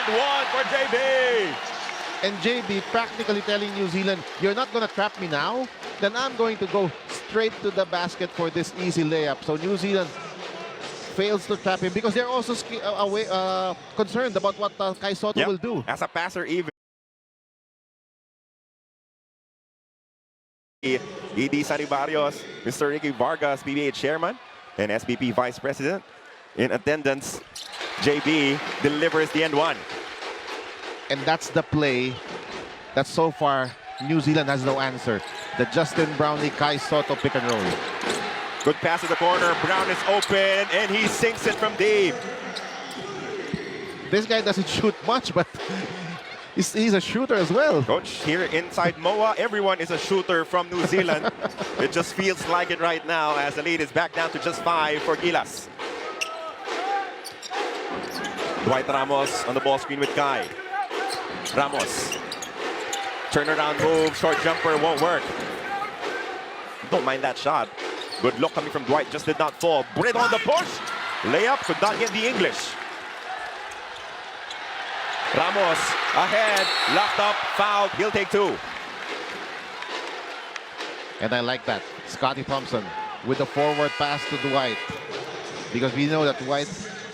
and one for JB. And JB practically telling New Zealand, you're not going to trap me now, then I'm going to go straight to the basket for this easy layup. So New Zealand fails to trap him because they're also concerned about what Kai Sotto will do. As a passer, even ED Sani Barrios, Mr. Ricky Vargas, PBA Chairman and SBP Vice President in attendance. JB delivers the end one. And that's the play that so far New Zealand has no answer. The Justin Brownlee Kai Sotto pick and roll. Good pass to the corner. Brown is open and he sinks it from deep. This guy doesn't shoot much, but he's a shooter as well. Coach, here inside MOA, everyone is a shooter from New Zealand. It just feels like it right now as the lead is back down to just 5 for Gilas. Dwight Ramos on the ball screen with Kai. Ramos. Turnaround move, short jumper, won't work. Don't mind that shot. Good look coming from Dwight, just did not fall. Britt on the push. Layup, could not get the English. Ramos ahead, locked up, fouled, he'll take 2. And I like that. Scotty Thompson with the forward pass to Dwight. Because we know that Dwight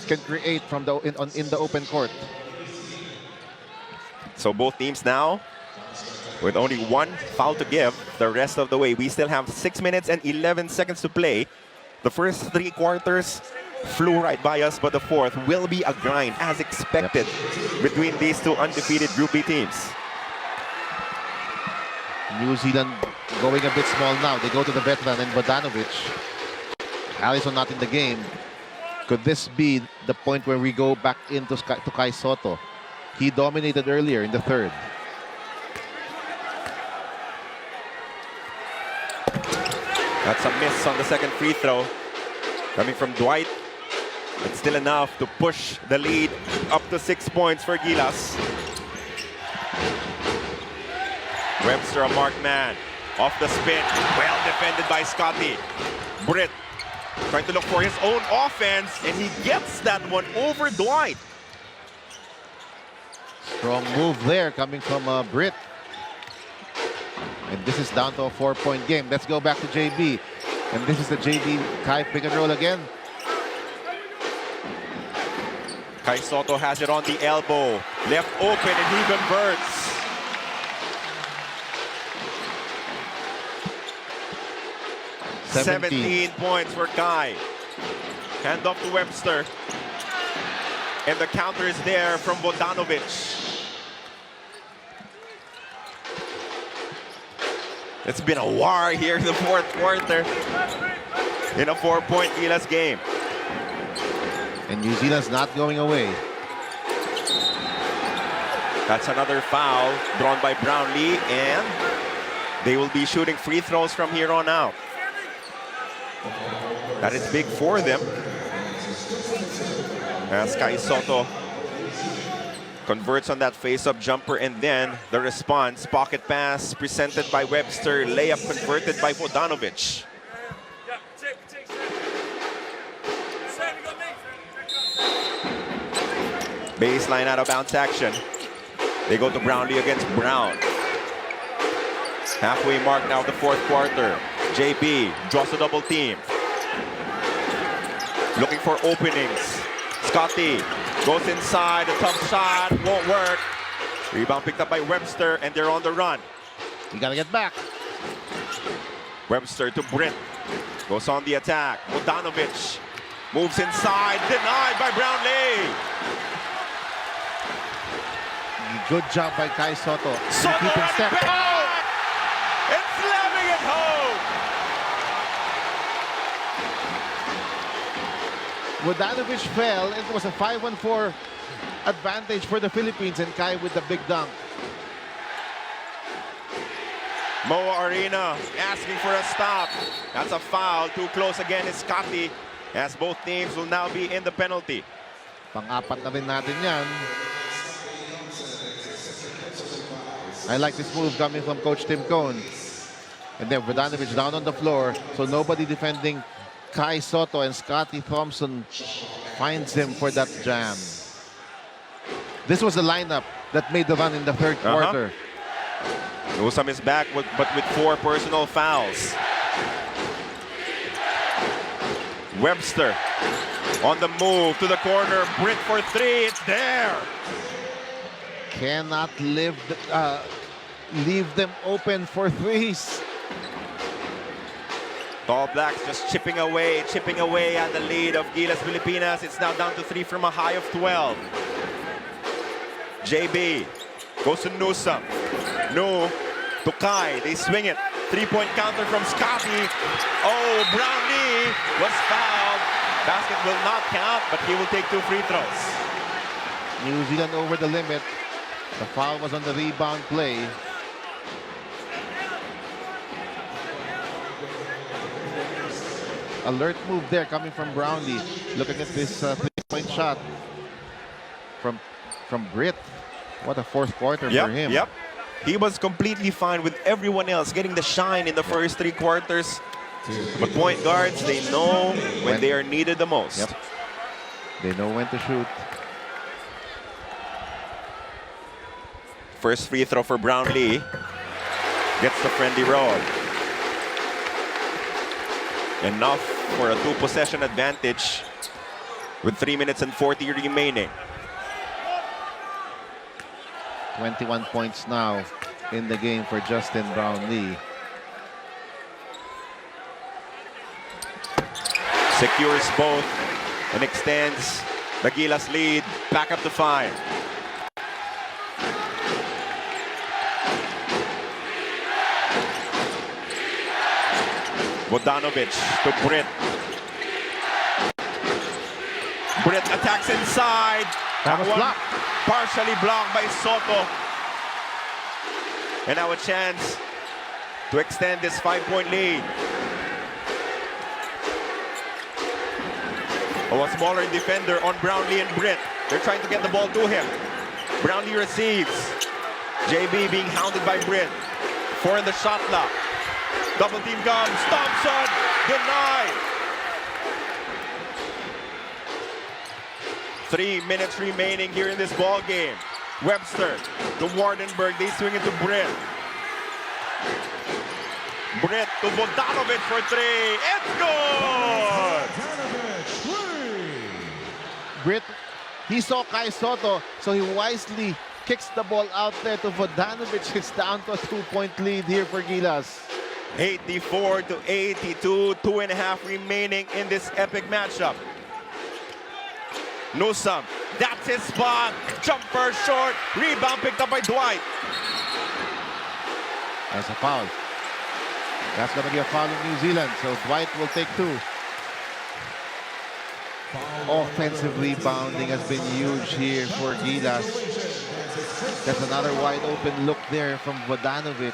can create from in the open court. So both teams now with only 1 foul to give the rest of the way. We still have 6 minutes and 11 seconds to play. The first 3 quarters flew right by us, but the fourth will be a grind as expected between these 2 undefeated Group B teams. New Zealand going a bit small now. They go to the veteran and Vodanovic. Allison not in the game. Could this be the point where we go back into Kai Sotto? He dominated earlier in the third. That's a miss on the second free throw. Coming from Dwight. It's still enough to push the lead up to 6 points for Gilas. Webster, a marked man. Off the spin. Well defended by Scotty. Britt trying to look for his own offense, and he gets that one over Dwight. Strong move there coming from Britt. And this is down to a 4-point game. Let's go back to JB. And this is the JB Kai pick and roll again. Kai Sotto has it on the elbow. Left open and he converts. Seventeen points for Kai. Hand off to Webster. And the counter is there from Vodanovic. It's been a war here in the fourth quarter in a 4-point Gilas game. And New Zealand's not going away. That's another foul drawn by Brownlee, and they will be shooting free throws from here on out. That is big for them. As Kai Sotto converts on that face-up jumper, and then the response, pocket pass presented by Webster, layup converted by Vodanovic. Baseline out of bounds action. They go to Brownlee against Brown. Halfway mark now of the fourth quarter. JB draws a double team. Looking for openings. Scotty goes inside, a tough shot, won't work. Rebound picked up by Webster, and they're on the run. You gotta get back. Webster to Britt. Goes on the attack. Vodanovic moves inside, denied by Brownlee. Good job by Kai Sotto. Sotto Keeping step. Back and slamming it home. Vodanovic fell. It was a 5-on-4 advantage for the Philippines, and Kai with the big dunk. MOA Arena asking for a stop. That's a foul. Too close again is Scotty, as both teams will now be in the penalty. Pang-apat na rin natin yan. I like this move coming from Coach Tim Cone. And then Vodanovic down on the floor, so nobody defending Kai Sotto, and Scotty Thompson finds him for that jam. This was the lineup that made the run in the third quarter. Newsome is back, but with 4 personal fouls. Webster on the move to the corner. Britt for 3. It's there. Cannot leave them open for threes. Tall Blacks just chipping away at the lead of Gilas Pilipinas. It's now down to 3 from a high of 12. JB goes to Newsome. No to Kai. They swing it. 3-point counter from Scotty. Oh, Brownlee was fouled. Basket will not count, but he will take 2 free throws. New Zealand over the limit. The foul was on the rebound play. Alert move there coming from Brownlee. Looking at this 3-point shot from Britt. What a fourth quarter for him. Yep. He was completely fine with everyone else getting the shine in the first 3 quarters. But point guards, they know when they are needed the most. Yep. They know when to shoot. First free throw for Brownlee. Gets the friendly roll. Enough for a 2-possession advantage with 3 minutes and 40 remaining. 21 points now in the game for Justin Brownlee. Secures both and extends the Gilas lead back up to 5. Vodanovic to Britt. Britt attacks inside. That was blocked. Partially blocked by Soto. And now a chance to extend this 5-point lead. Oh, a smaller defender on Brownlee and Britt. They're trying to get the ball to him. Brownlee receives. JB being hounded by Britt. 4 in the shot clock. Double team comes. Thompson denied. 3 minutes remaining here in this ball game. Webster to Wardenberg. They swing it to Britt. Britt to Vodanovic for 3. It's good! Britt, he saw Kai Soto, so he wisely kicks the ball out there to Vodanovic. It's down to a 2-point lead here for Gilas. 84 to 82, 2.5 remaining in this epic matchup. Newsome, that's his spot. Jumper short, rebound picked up by Dwight. That's a foul. That's going to be a foul in New Zealand, so Dwight will take 2. Offensive rebounding has been huge here for Gilas. That's another wide open look there from Vodanovic.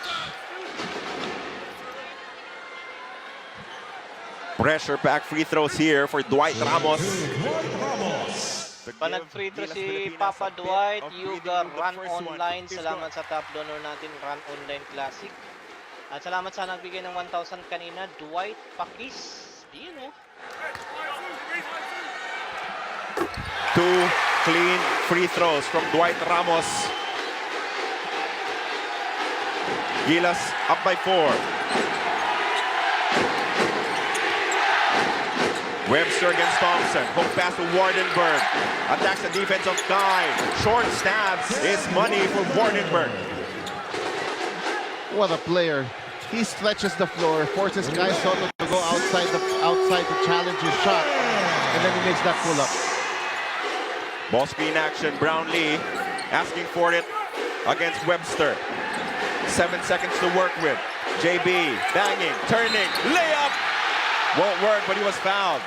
Pressure pack free throws here for Dwight Ramos. Panag-free throw si Papa Dwight, Yuga Run Online. Salamat sa top donor natin, Run Online Classic. At salamat sa nagbigay ng 1,000 kanina, Dwight Pakis. You know. 2 clean free throws from Dwight Ramos. Gilas up by 4. Webster against Thompson. Hook pass to Wardenberg. Attacks the defense of Kai. Short stabs is money for Wardenberg. What a player. He stretches the floor, forces Kai Soto to go outside to challenge his shot, and then he makes that pull-up. Ball screen action. Brownlee asking for it against Webster. 7 seconds to work with. JB banging, turning, layup. Won't work, but he was fouled.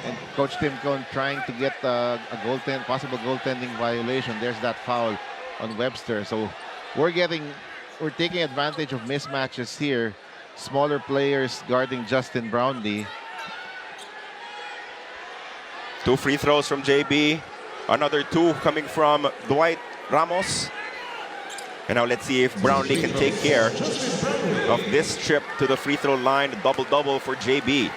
And Coach Tim Cohn trying to get a possible goaltending violation. There's that foul on Webster. So we're taking advantage of mismatches here. Smaller players guarding Justin Brownlee. 2 free throws from JB. Another 2 coming from Dwight Ramos. And now let's see if Brownlee can take care of this trip to the free throw line. Double-double for JB.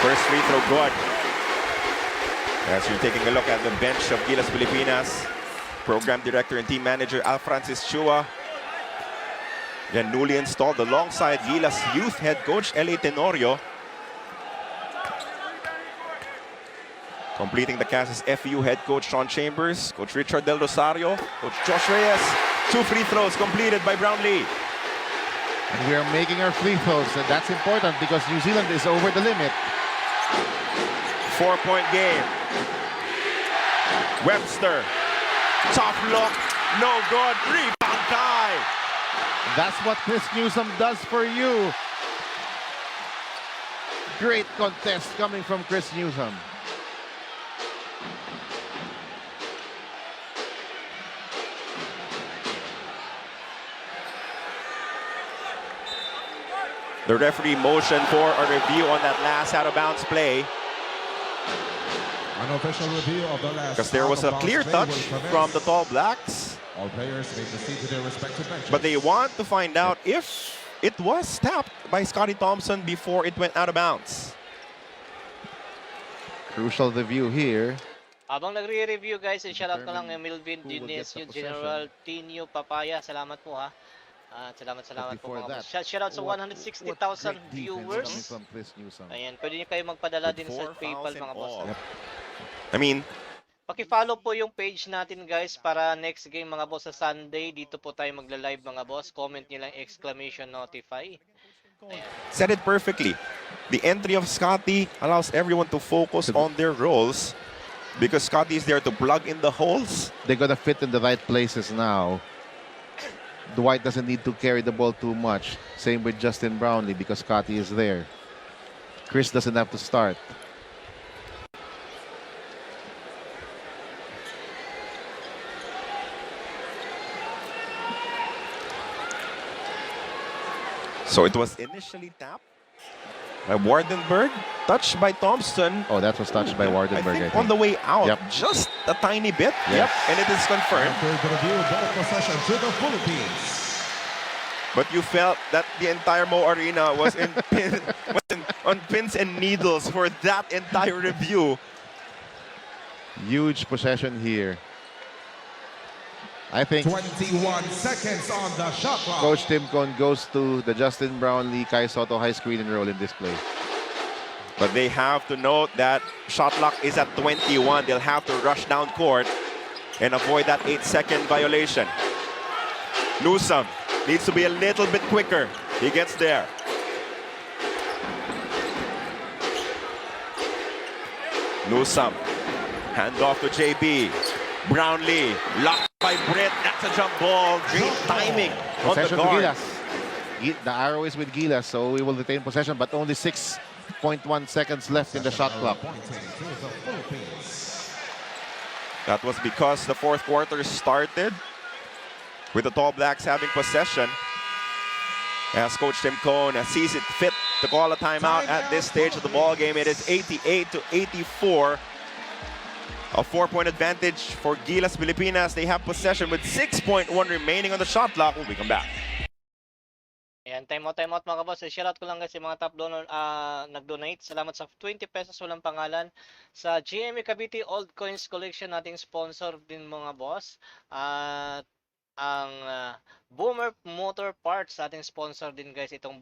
First free throw good. As you're taking a look at the bench of Gilas Pilipinas, Program Director and Team Manager Al Francis Chua. Again, newly installed alongside Gilas Youth Head Coach L.A. Tenorio. Completing the cast is FEU Head Coach Sean Chambers, Coach Richard Del Rosario, Coach Josh Reyes. 2 free throws completed by Brownlee. And we are making our free throws, and that's important because New Zealand is over the limit. 4-point game. Webster, tough look, no good. Rebound tie. That's what Chris Newsome does for you. Great contest coming from Chris Newsome. The referee motioned for a review on that last out-of-bounds play. An official review of the last Because there was a clear touch from the Tall Blacks. All players may proceed to their respective benches. But they want to find out if it was tapped by Scotty Thompson before it went out of bounds. Crucial review here. Habang nagre-review guys, shoutout ko lang Determine Melvin who will get the Dinesio, possession. General Tinio Papaya. Salamat po ha. Salamat po Before mga that, boss. Shoutout sa what 160,000 great defense coming viewers. from Chris Newsome. Ayan, pwede nyo kayo magpadala din sa 4 PayPal fouls mga and boss. all. I mean, Paki-follow po yung page natin guys para next game mga boss sa Sunday. Dito po tayo magla-live mga boss. Comment nyo lang exclamation notify. Ayan. said it perfectly. The entry of Scotty allows everyone to focus on their roles because Scotty is there to plug in the holes. They're gonna fit in the right places now. Dwight doesn't need to carry the ball too much. Same with Justin Brownlee because Scotty is there. Chris doesn't have to start. So it was initially tapped by Wardenberg, touched by Thompson. Oh, that was touched by Wardenberg, I think on the way out, Yep. just a tiny bit. Yes. Yep, and it is confirmed. After the review, ball possession to the Philippines. But you felt that the entire Mo Arena was on pins and needles for that entire review. Huge possession here. I think 21 seconds on the shot clock. Coach Tim Cohn goes to the Justin Brownlee, Kai Soto high screen and roll in this play. But they have to note that shot clock is at 21. They'll have to rush down court and avoid that 8-second violation. Newsome needs to be a little bit quicker. He gets there. Newsome, hand off to JB. Brownlee, locked by Britt. That's a jump ball. Great timing on the Possession to guard. Gilas. The arrow is with Gilas, so we will retain possession, but only 6.1 seconds left in the shot clock. Pointing to the Philippines. That was because the fourth quarter started with the Tall Blacks having possession. As Coach Tim Cohn sees it fit to call a timeout at this stage of the ball game. It is 88-84. A 4-point advantage for Gilas Pilipinas. They have possession with 6.1 remaining on the shot clock when we come back. Ayan, time out mga boss. Shoutout ko lang guys yung mga top donor nag-donate. Salamat sa 20 pesos walang pangalan. Sa GMA Cavite Old Coins Collection nating sponsor din mga boss. At ang Boomer Motor Parts ating sponsor din guys. Itong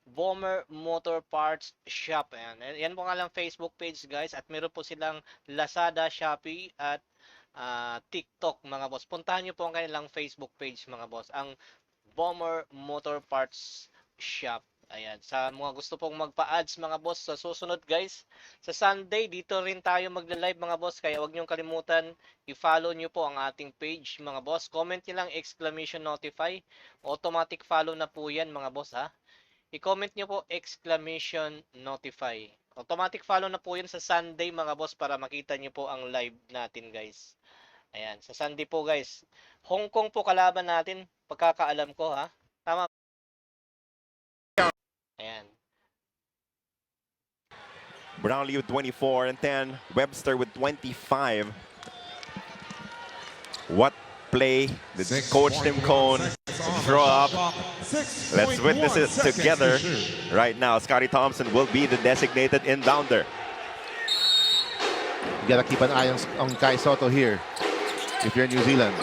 Boomer Motor Parts Shop. Ayan. Yan po nga lang Facebook page guys. At meron po silang Lazada, Shopee at TikTok mga boss. Puntahan nyo po ang kanilang Facebook page mga boss. Ang Bomber Motor Parts Shop. Ayan. Sa mga gusto pong magpa-ads mga boss sa susunod guys. Sa Sunday, dito rin tayo magla-live mga boss. Kaya huwag niyong kalimutan, i-follow niyo po ang ating page mga boss. Comment niyo lang exclamation notify. Automatic follow na po yan mga boss ha. I-comment niyo po exclamation notify. Automatic follow na po yan sa Sunday mga boss para makita niyo po ang live natin guys. Ayan. Sa Sunday po guys. Hong Kong po kalaban natin. Pagkakaalam ko ha. Tama. Ayan. Brownlee with 24 and 10. Webster with 25. What play did Coach Tim Cone throw up? Let's witness it together right now. Scotty Thompson will be the designated inbounder. You gotta keep an eye on Kai Soto here if you're New Zealand.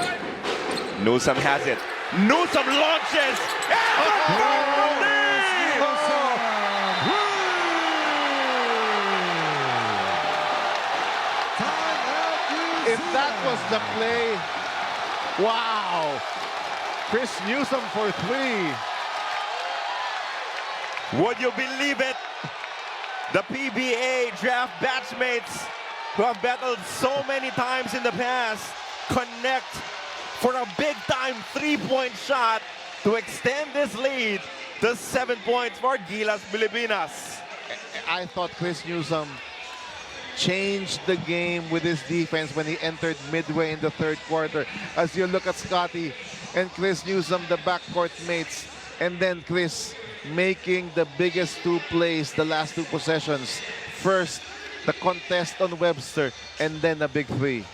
Newsome has it. Newsome launches! If that was the play, wow! Chris Newsome for 3. Would you believe it? The PBA draft batchmates who have battled so many times in the past connect for a big-time three-point shot to extend this lead to 7 points for Gilas Pilipinas. I thought Chris Newsome changed the game with his defense when he entered midway in the third quarter. As you look at Scotty and Chris Newsome, the backcourt mates, and then Chris making the biggest 2 plays the last 2 possessions. First, the contest on Webster, and then a big 3.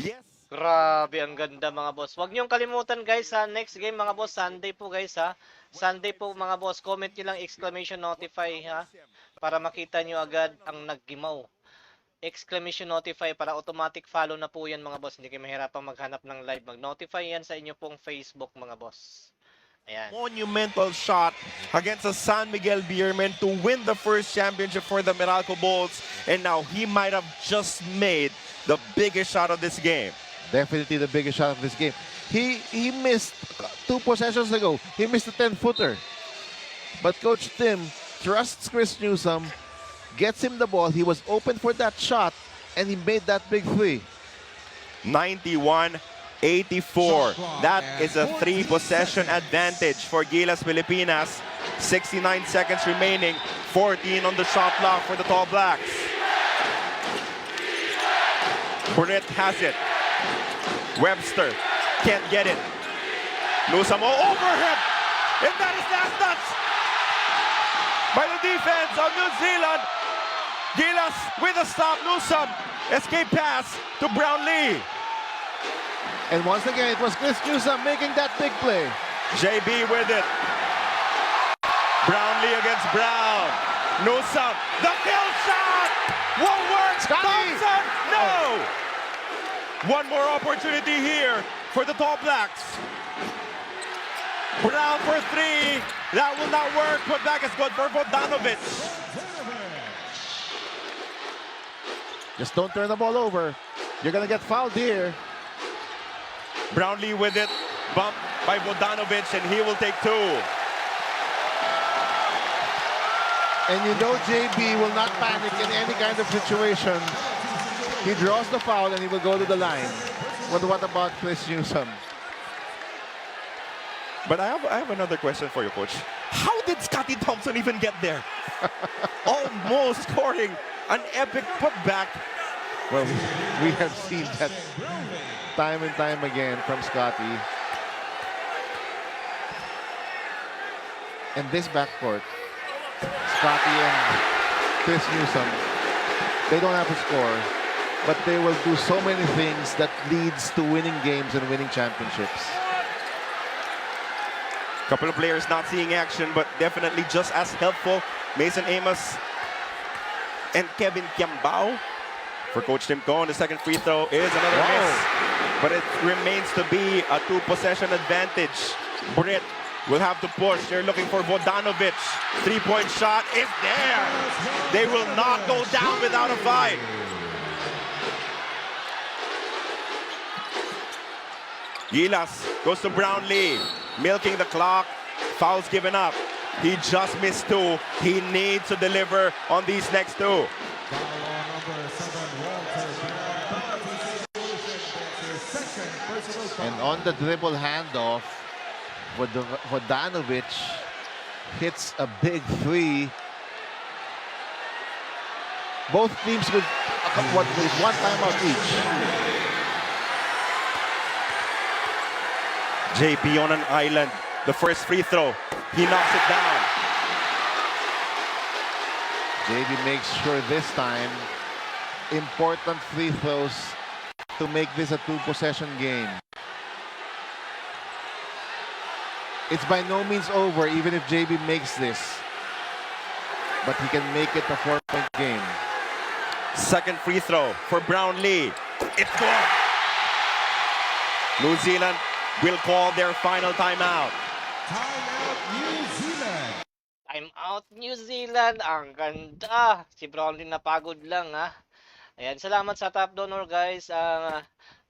Yes. Grabe, ang ganda mga boss. Huwag niyong kalimutan guys sa next game mga boss. Sunday po guys ha. Sunday po mga boss. Comment niyo lang exclamation notify ha. Para makita niyo agad ang naggimaw. Exclamation notify para automatic follow na po yan mga boss. Hindi kayo mahirapang maghanap ng live. Mag-notify yan sa inyo pong Facebook mga boss. Ayan. Monumental shot against the San Miguel Beermen to win the first championship for the Meralco Bulls. And now he might have just made the biggest shot of this game. Definitely the biggest shot of this game. He missed 2 possessions ago. He missed a 10-footer. But Coach Tim trusts Chris Newsome, gets him the ball. He was open for that shot, and he made that big 3. 91-84. That is a 3-possession advantage for Gilas Pilipinas. 69 seconds remaining. 14 on the shot clock for the Tall Blacks. Burnett has it. Webster can't get it. Newsome overhead. And that is last touch by the defense of New Zealand. Gilas with a stop. Newsome escape pass to Brownlee. And once again, it was Chris Newsome making that big play. JB with it. Brownlee against Brown. Newsome, the kill shot! Won't work! Thompson, no! One more opportunity here for the Tall Blacks. Brown for 3. That will not work. Put back is good for Vodanovic. Just don't turn the ball over. You're going to get fouled here. Brownlee with it. Bump by Vodanovic, and he will take 2. And you know JB will not panic in any kind of situation. He draws the foul and he will go to the line. But what about Chris Newsome? But I have another question for you, Coach. How did Scotty Thompson even get there? Almost scoring an epic putback. Well, we have seen that time and time again from Scotty. And this backcourt, Scotty and Chris Newsome, they don't have to score, but they will do so many things that leads to winning games and winning championships. Couple of players not seeing action, but definitely just as helpful. Mason Amos and Kevin Kiambao. For Coach Tim Cone, the second free throw is another miss. But it remains to be a 2-possession advantage. Britt will have to push. They're looking for Vodanovic. 3-point shot is there. They will not go down without a fight. Gilas goes to Brownlee, milking the clock. Fouls given up. He just missed 2. He needs to deliver on these next 2. And on the dribble handoff, Vodanovic hits a big 3. Both teams with one timeout each. JB on an island. The first free throw. He knocks it down. JB makes sure this time important free throws to make this a 2-possession game. It's by no means over even if JB makes this. But he can make it a 4-point game. Second free throw for Brownlee. It's good. New Zealand will call their final timeout. Timeout, New Zealand. Time out New Zealand. Ang ganda. Si Brownlee napagod lang ha. Ayan, salamat sa top donor guys.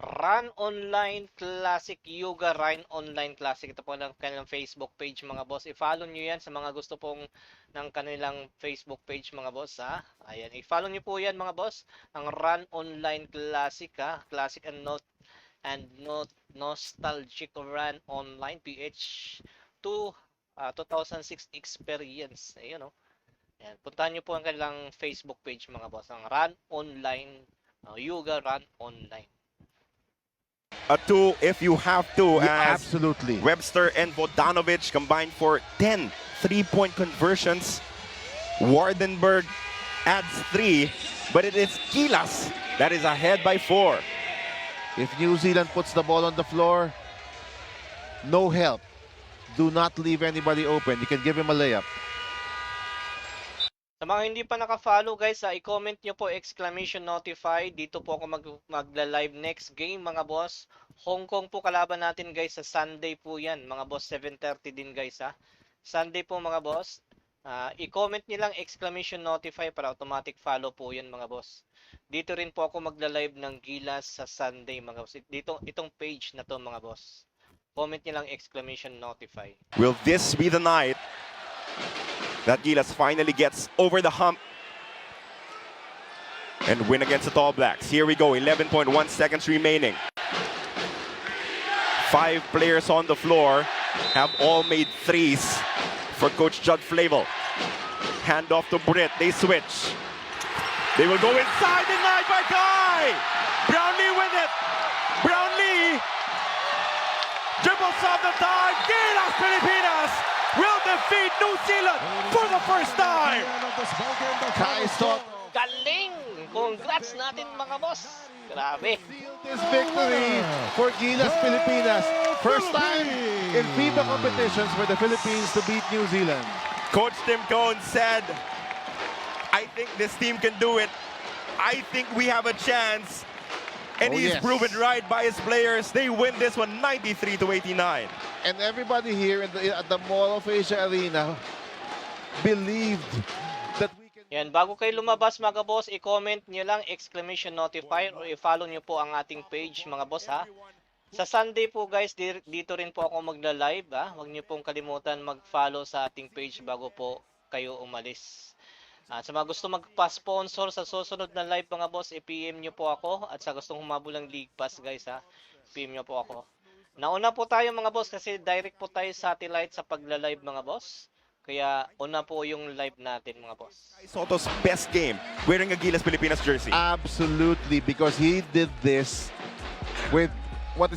Run Online Classic, Yuga Run Online Classic. Ito po ang kanilang Facebook page mga boss. I-follow nyo yan sa mga gusto pong ng kanilang Facebook page mga boss ha. Ayan, i-follow nyo po yan mga boss. Ang Run Online Classic ha. Classic and Nostalgic Run Online PH2 2006 experience. Ayun o. Ayan, puntahan nyo po ang kanilang Facebook page mga boss. Ang Run Online, Yuga Run Online. A 2 if you have to, Yeah, as absolutely. Webster and Bogdanovic combined for 10 3-point conversions. Wardenberg adds 3, but it is Gilas that is ahead by 4. If New Zealand puts the ball on the floor, no help. Do not leave anybody open. You can give him a layup. Sa mga hindi pa naka-follow guys, i-comment nyo po exclamation notify. Dito po ako magla-live next game mga boss. Hong Kong po kalaban natin guys sa Sunday po yan. Mga boss 7:30 din guys ha. Sunday po mga boss. I-comment nyo lang exclamation notify para automatic follow po yan mga boss. Dito rin po ako magla-live ng Gilas sa Sunday mga boss. Dito, itong page na to mga boss. Comment nyo lang exclamation notify. Will this be the night that Gilas finally gets over the hump and win against the Tall Blacks? Here we go, 11.1 seconds remaining. 5 players on the floor have all made threes for Coach Judd Flavel. Hand off to Britt, they switch. They will go inside, denied by Kai! Brownlee with it! Brownlee dribbles off the time, Gilas Pilipinas will defeat New Zealand for the first time! Kai Soto Galing! Congrats natin mga boss! Grabe! this victory for Gilas Pilipinas. First time in FIBA competitions for the Philippines to beat New Zealand. Coach Tim Cohn said, I think this team can do it. I think we have a chance. And Oh, he's yes. proven right by his players. They win this one 93-89. And everybody here at the Mall of Asia Arena believed that we can... Yan, bago kayo lumabas mga boss, i-comment nyo lang exclamation notify or i-follow nyo po ang ating page mga boss ha. Sa Sunday po guys, dito rin po ako magla-live ha. Huwag nyo pong kalimutan mag-follow sa ating page bago po kayo umalis. Sa mga gusto magpa-sponsor sa susunod na live mga boss, i-PM nyo po ako. At sa gustong humabol ng League Pass guys ha, PM nyo po ako. Nauna po tayo mga boss kasi direct po tayo satellite sa pagla-live mga boss. Kaya una po yung live natin mga boss. Soto's best game wearing a Gilas Pilipinas jersey. Absolutely, because he did this with what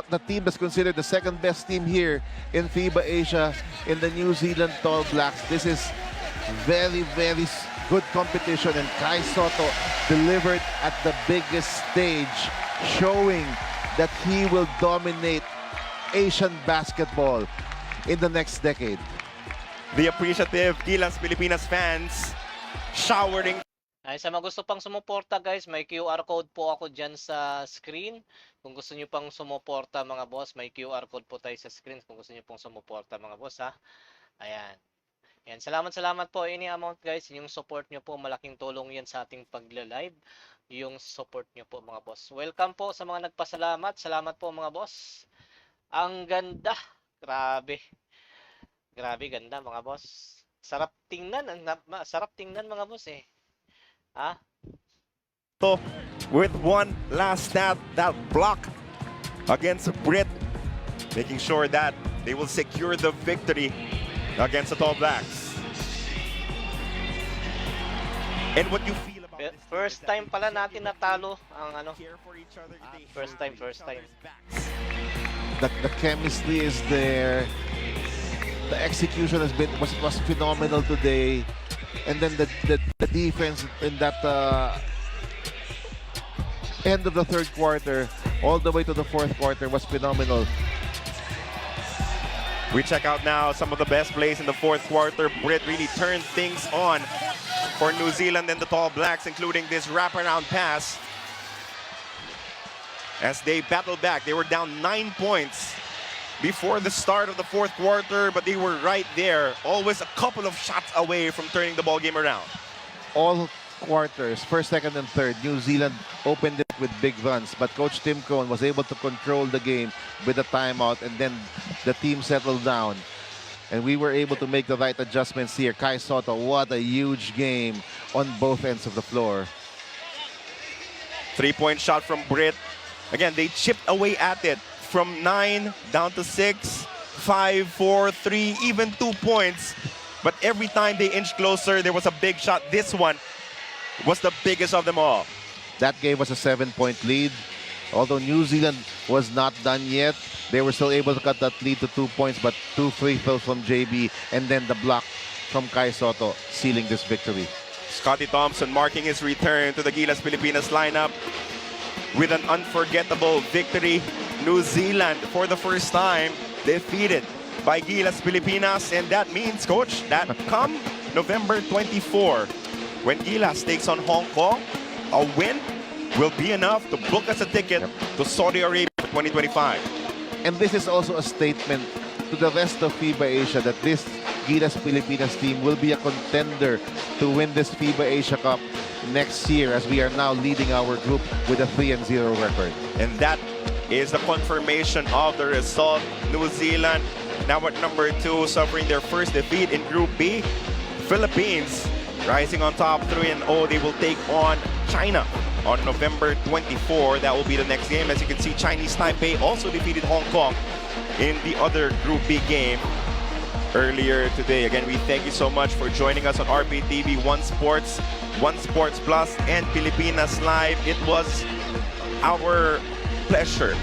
the team that's considered the second best team here in FIBA Asia in the New Zealand Tall Blacks. This is very, very good competition, and Kai Soto delivered at the biggest stage, showing that he will dominate Asian basketball in the next decade. The appreciative Gilas Pilipinas fans showering. Ay, sa mga gusto pang sumuporta guys, may QR code po ako dyan sa screen. Kung gusto nyo pang sumuporta mga boss, may QR code po tayo sa screen kung gusto nyo pong sumuporta mga boss ha. Ayan. Yan, salamat po any amount guys. Yung support nyo po, malaking tulong yan sa ating pagla-live. Yung support nyo po mga boss. Welcome po sa mga nagpasalamat. Salamat po mga boss. Ang ganda. Grabe. Grabe ganda mga boss. Sarap tingnan. Sarap tingnan mga boss eh. Ha? So, with one last stat, that block against Britt, making sure that they will secure the victory against the Tall Blacks. And what you feel about this First time pala natin natalo ang ano. First time. The chemistry is there. The execution was phenomenal today, and then the defense in that end of the third quarter, all the way to the fourth quarter was phenomenal. We check out now some of the best plays in the fourth quarter. Brit really turned things on for New Zealand and the Tall Blacks, including this wraparound pass. As they battled back, they were down 9 points before the start of the fourth quarter, but they were right there, always a couple of shots away from turning the ball game around. All quarters, first, second, and third, New Zealand opened it with big runs, but Coach Tim Cohn was able to control the game with a timeout, and then the team settled down. And we were able to make the right adjustments here. Kai Soto, what a huge game on both ends of the floor. 3-point shot from Brit. Again, they chipped away at it from 9 down to 6, 5, 4, 3, even 2 points. But every time they inched closer, there was a big shot. This one was the biggest of them all. That gave us a 7-point lead. Although New Zealand was not done yet, they were still able to cut that lead to 2 points, but 2 free throws from JB and then the block from Kai Soto sealing this victory. Scotty Thompson marking his return to the Gilas Pilipinas lineup with an unforgettable victory. New Zealand, for the first time, defeated by Gilas Pilipinas. And that means, Coach, that come November 24, when Gilas takes on Hong Kong, a win will be enough to book us a ticket to Saudi Arabia for 2025. And this is also a statement to the rest of FIBA Asia that this Gilas Pilipinas team will be a contender to win this FIBA Asia Cup next year, as we are now leading our group with a 3-0 record. And that is the confirmation of the result. New Zealand now at number 2, suffering their first defeat in Group B. Philippines rising on top 3-0. They will take on China on November 24. That will be the next game. As you can see, Chinese Taipei also defeated Hong Kong in the other Group B game earlier today. Again, we thank you so much for joining us on RPTV, One Sports, One Sports Plus, and Pilipinas Live. It was our pleasure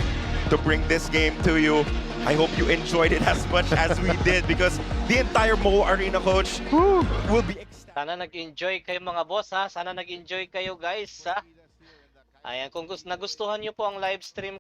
to bring this game to you. I hope you enjoyed it as much as we did, because the entire Mo Arena, Coach, will be ecstatic. Sana nag-enjoy kayo mga boss ha. Sana nag-enjoy kayo guys ha. Ayan, kung nagustuhan nyo po ang live stream